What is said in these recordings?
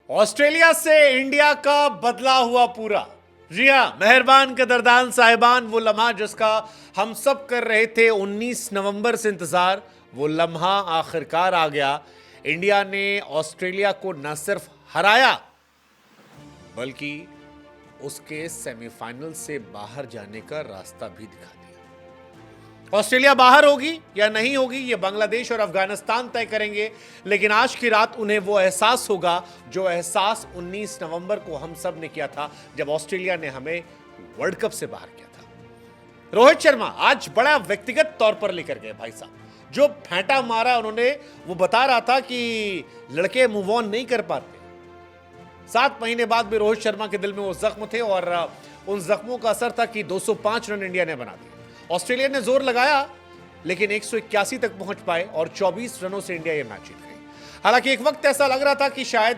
Australia से India का बदला हुआ पूरा। जी हाँ, मेहरबान कदरदान साहिबान, वो लम्हा जिसका हम सब कर रहे थे 19 नवंबर से इंतजार, वो लम्हा आखिरकार आ गया। इंडिया ने ऑस्ट्रेलिया को न सिर्फ हराया बल्कि उसके सेमीफाइनल से बाहर जाने का रास्ता भी दिखा दिया। ऑस्ट्रेलिया बाहर होगी या नहीं होगी ये बांग्लादेश और अफगानिस्तान तय करेंगे, लेकिन आज की रात उन्हें वो एहसास होगा जो एहसास 19 नवंबर को हम सब ने किया था जब ऑस्ट्रेलिया ने हमें वर्ल्ड कप से बाहर किया था। रोहित शर्मा आज बड़ा व्यक्तिगत तौर पर लेकर गए भाई साहब, जो फेंटा मारा उन्होंने। वो बता रहा था कि लड़के मूव ऑन नहीं कर पाते। 7 महीने बाद भी रोहित शर्मा के दिल में वो जख्म थे और उन जख्मों का असर था कि 205 रन इंडिया ने बना दिए। ऑस्ट्रेलिया ने जोर लगाया लेकिन 181 तक पहुंच पाए और 24 रनों से इंडिया ये मैच जीत गई। हालांकि एक वक्त ऐसा लग रहा था कि शायद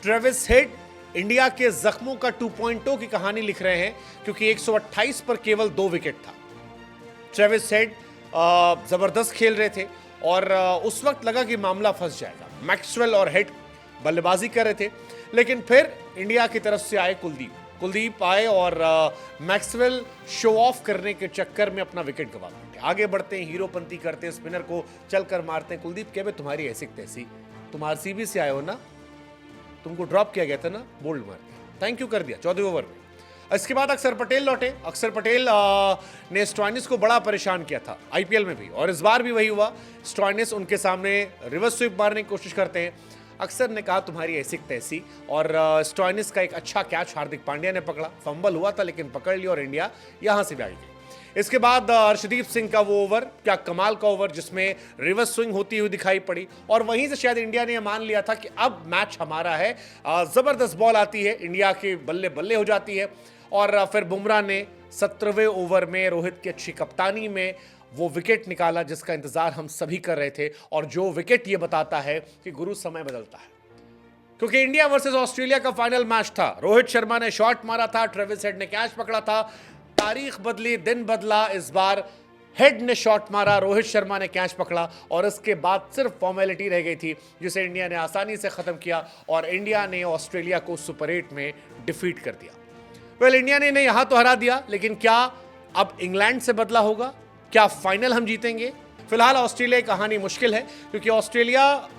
ट्रेविस हेड इंडिया के जख्मों का 2.0 की कहानी लिख रहे हैं, क्योंकि 128 पर केवल 2 विकेट था। ट्रेविस हेड जबरदस्त खेल रहे थे और उस वक्त लगा कि मामला फंस जाएगा। मैक्सवेल और हेड बल्लेबाजी कर रहे थे, लेकिन फिर इंडिया की तरफ से आए कुलदीप आए और मैक्सवेल शो ऑफ करने के चक्कर में अपना विकेट गंवा बैठे। आगे बढ़ते हैं, हीरोपंती करते हैं, स्पिनर को चलकर मारते हैं। कुलदीप कहे तुम्हारी ऐसी तैसी, तुम आरसीबी से आए हो ना, तुमको ड्रॉप किया गया था ना, बोल्ड मार दिया, थैंक यू कर दिया 14वें ओवर में। इसके बाद अक्षर पटेल लौटे। अक्षर पटेल ने स्टॉइनिस को बड़ा परेशान किया था आईपीएल में भी, और इस बार भी वही हुआ। स्टॉइनिस उनके सामने रिवर्स स्वीप मारने की कोशिश करते हैं। अक्सर ने कहा तुम्हारी ऐसी तैसी, और स्टॉइनिस का एक अच्छा कैच हार्दिक पांड्या ने पकड़ा। फंबल हुआ था लेकिन पकड़ लिया और इंडिया यहां से भी आ गई। इसके बाद अर्शदीप सिंह का वो ओवर, क्या कमाल का ओवर, जिसमें रिवर्स स्विंग होती हुई दिखाई पड़ी, और वहीं से शायद इंडिया ने मान लिया था कि अब मैच हमारा है। जबरदस्त बॉल आती है, इंडिया के बल्ले बल्ले हो जाती है, और फिर बुमराह ने 17वें ओवर में रोहित की अच्छी कप्तानी में वो विकेट निकाला जिसका इंतजार हम सभी कर रहे थे, और जो विकेट ये बताता है कि गुरु समय बदलता है। क्योंकि इंडिया वर्सेस ऑस्ट्रेलिया का फाइनल मैच था। रोहित शर्मा ने शॉट मारा था, ट्रेविस हेड ने कैच पकड़ा था। तारीख बदली, दिन बदला। इस बार हेड ने शॉट मारा, रोहित शर्मा ने कैच पकड़ा, और इसके बाद सिर्फ फॉर्मेलिटी रह गई थी जिसे इंडिया ने आसानी से खत्म किया, और इंडिया ने ऑस्ट्रेलिया को सुपर 8 में डिफीट कर दिया। वेल, इंडिया ने यहां तो हरा दिया, लेकिन क्या अब इंग्लैंड से बदला होगा? क्या फाइनल हम जीतेंगे? फिलहाल ऑस्ट्रेलिया की कहानी मुश्किल है, क्योंकि ऑस्ट्रेलिया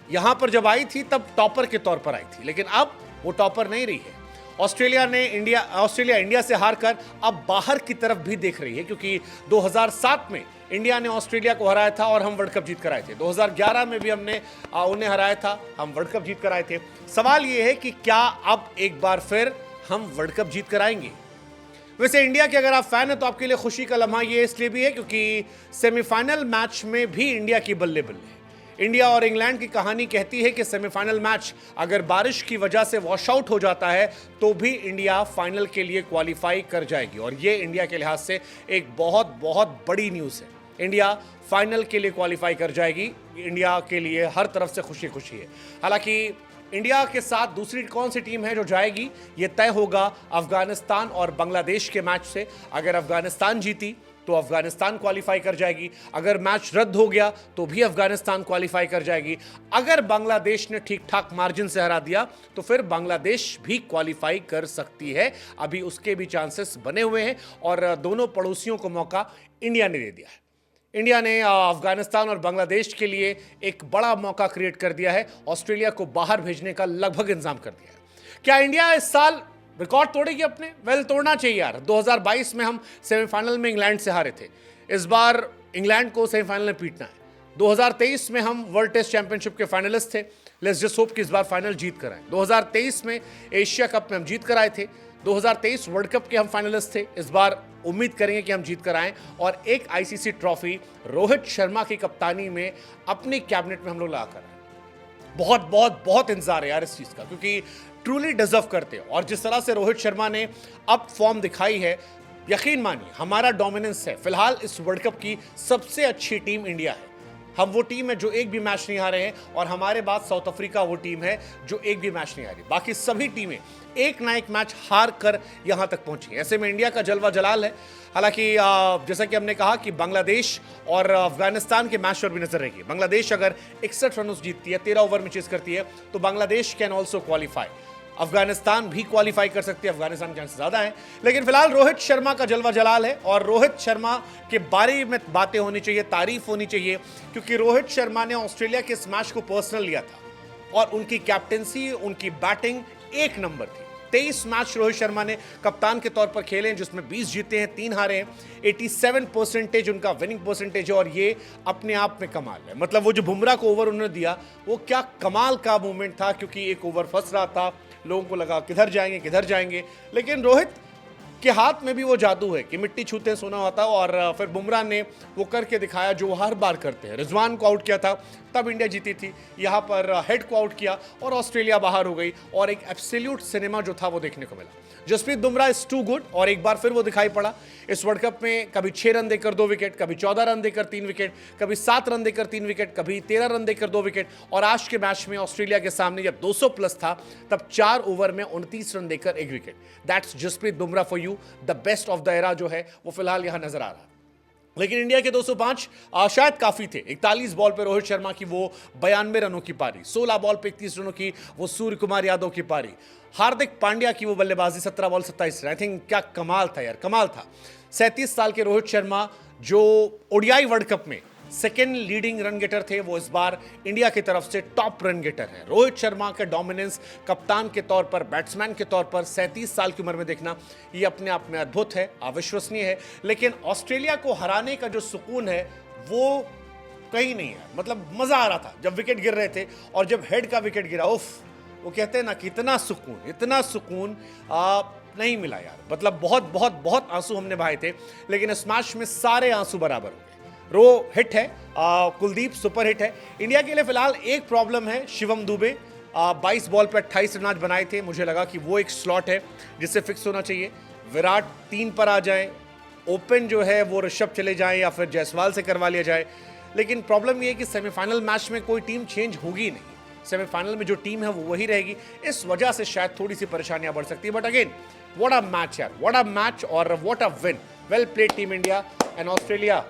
यहां पर जब आई थी तब टॉपर के तौर पर आई थी, लेकिन अब वो टॉपर नहीं रही है। ऑस्ट्रेलिया इंडिया से हारकर अब बाहर की तरफ भी देख रही है, क्योंकि 2007 में इंडिया ने ऑस्ट्रेलिया को हराया था और हम वर्ल्ड कप जीत कर आए थे। 2011 में भी हमने उन्हें हराया था, हम वर्ल्ड कप जीत कर आए थे। सवाल यह है कि क्या अब एक बार फिर हम वर्ल्ड कप जीत कर आएंगे? वैसे इंडिया के अगर आप फैन हैं तो आपके लिए खुशी का लम्हा ये इसलिए भी है क्योंकि सेमीफाइनल मैच में भी इंडिया की बल्ले बल्ले है। इंडिया और इंग्लैंड की कहानी कहती है कि सेमीफाइनल मैच अगर बारिश की वजह से वॉश आउट हो जाता है तो भी इंडिया फाइनल के लिए क्वालिफाई कर जाएगी, और ये इंडिया के लिहाज से एक बहुत बहुत बड़ी न्यूज़ है। इंडिया फाइनल के लिए क्वालिफाई कर जाएगी, इंडिया के लिए हर तरफ से खुशी खुशी है। हालांकि इंडिया के साथ दूसरी कौन सी टीम है जो जाएगी ये तय होगा अफगानिस्तान और बांग्लादेश के मैच से। अगर अफगानिस्तान जीती तो अफगानिस्तान क्वालिफाई कर जाएगी, अगर मैच रद्द हो गया तो भी अफगानिस्तान क्वालिफाई कर जाएगी, अगर बांग्लादेश ने ठीक ठाक मार्जिन से हरा दिया तो फिर बांग्लादेश भी क्वालिफाई कर सकती है। अभी उसके भी चांसेस बने हुए हैं, और दोनों पड़ोसियों को मौका इंडिया ने दे दिया है। इंडिया ने अफगानिस्तान और बांग्लादेश के लिए एक बड़ा मौका क्रिएट कर दिया है, ऑस्ट्रेलिया को बाहर भेजने का लगभग इंतजाम कर दिया है। क्या इंडिया इस साल रिकॉर्ड तोड़ेगी अपने? वेल, तोड़ना चाहिए यार। 2022 में हम सेमीफाइनल में इंग्लैंड से हारे थे, इस बार इंग्लैंड को सेमीफाइनल में पीटना है। 2023 में हम वर्ल्ड टेस्ट चैंपियनशिप के फाइनलिस्ट थे, लेट्स जस्ट होप कि इस बार फाइनल जीत कर आए। 2023 में एशिया कप में हम जीत कर आए थे, 2023 वर्ल्ड कप के हम फाइनलिस्ट थे, इस बार उम्मीद करेंगे कि हम जीत कर आएं और एक आईसीसी ट्रॉफी रोहित शर्मा की कप्तानी में अपनी कैबिनेट में हम लोग ला कर आए। बहुत बहुत बहुत इंतजार है यार इस चीज का, क्योंकि ट्रूली डिजर्व करते हैं। और जिस तरह से रोहित शर्मा ने अब फॉर्म दिखाई है, यकीन मानिए हमारा डोमिनेंस है। फिलहाल इस वर्ल्ड कप की सबसे अच्छी टीम इंडिया है। हम वो टीम है जो एक भी मैच नहीं हारे हैं, और हमारे बाद साउथ अफ्रीका वो टीम है जो एक भी मैच नहीं हारी। बाकी सभी टीमें एक ना एक मैच हार कर यहां तक पहुंची। ऐसे में इंडिया का जलवा जलाल है। हालांकि जैसा कि हमने कहा कि बांग्लादेश और अफगानिस्तान के मैच पर भी नजर रहेगी। बांग्लादेश अगर 61 रन जीतती है, 13 ओवर में चेस करती है, तो Bangladesh can also qualify. Afghanistan भी क्वालिफाई कर सकती है, अफगानिस्तान के चांस ज्यादा है। लेकिन फिलहाल रोहित शर्मा का जलवा जलाल है, और रोहित शर्मा के बारे में बातें होनी चाहिए, तारीफ होनी चाहिए, क्योंकि रोहित शर्मा ने ऑस्ट्रेलिया के इस मैच को पर्सनल लिया था, और उनकी कैप्टेंसी, उनकी बैटिंग एक नंबर थी। 23 मैच रोहित शर्मा ने कप्तान के तौर पर खेले हैं, जिसमें 20 जीते हैं, 3 हारे हैं। 87% उनका विनिंग परसेंटेज है, और ये अपने आप में कमाल है। मतलब वो जो बुमराह को ओवर उन्होंने दिया, वो क्या कमाल का मूवमेंट था, क्योंकि एक ओवर फंस रहा था, लोगों को लगा किधर जाएंगे, लेकिन रोहित के हाथ में भी वो जादू है कि मिट्टी छूते सोना होता, और फिर बुमराह ने वो करके दिखाया जो वो हर बार करते हैं। रिजवान को आउट किया था, तब इंडिया जीती थी। यहाँ पर हेड को आउट किया और ऑस्ट्रेलिया बाहर हो गई, और एक एब्सोल्यूट सिनेमा जो था वो देखने को मिला। Jasprit Bumrah is too good, और एक बार फिर वो दिखाई पड़ा इस वर्ल्ड कप में। कभी 6 रन देकर 2 विकेट, कभी 14 रन देकर 3 विकेट, कभी 7 रन देकर 3 विकेट, कभी 13 रन देकर 2 विकेट, और आज के मैच में ऑस्ट्रेलिया के सामने जब 200 प्लस था, तब 4 ओवर में 29 रन देकर 1 wicket. That's Jasprit Bumrah for you. The best of the era जो है वो फिलहाल यहां नजर आ रहा है। लेकिन इंडिया के 205 शायद काफी थे। 41 बॉल पे रोहित शर्मा की वो 92 रनों की पारी, 16 बॉल पे 31 रनों की वो सूर्य कुमार यादव की पारी, हार्दिक पांड्या की वो बल्लेबाजी 17 बॉल 27 रन। आई थिंक क्या कमाल था यार, कमाल था। 37 साल के रोहित शर्मा जो ओडीआई वर्ल्ड कप में सेकेंड लीडिंग रन गेटर थे, वो इस बार इंडिया की तरफ से टॉप रन गेटर है। रोहित शर्मा का डोमिनेंस कप्तान के तौर पर, बैट्समैन के तौर पर 37 साल की उम्र में देखना, ये अपने आप में अद्भुत है, अविश्वसनीय है। लेकिन ऑस्ट्रेलिया को हराने का जो सुकून है वो कहीं नहीं है। मतलब मजा आ रहा था जब विकेट गिर रहे थे, और जब हेड का विकेट गिरा, उफ, वो कहते हैं ना कि इतना सुकून नहीं मिला यार। मतलब बहुत बहुत बहुत आंसू हमने बहाए थे, लेकिन इस मैच में सारे आंसू बराबर हो गए। रो हिट है, कुलदीप सुपर हिट है। इंडिया के लिए फिलहाल एक प्रॉब्लम है, शिवम दुबे। 22 बॉल पे 28 रन आज बनाए थे। मुझे लगा कि वो एक स्लॉट है जिससे फिक्स होना चाहिए। विराट 3 पर आ जाए, ओपन जो है वो ऋषभ चले जाए, या फिर जायसवाल से करवा लिया जाए। लेकिन प्रॉब्लम ये है कि सेमीफाइनल मैच में कोई टीम चेंज होगी नहीं। सेमीफाइनल में जो टीम है वो वही रहेगी। इस वजह से शायद थोड़ी सी परेशानियां बढ़ सकती है। But again, what a match यार, व्हाट अ मैच और what a win. Well played team India, and Australia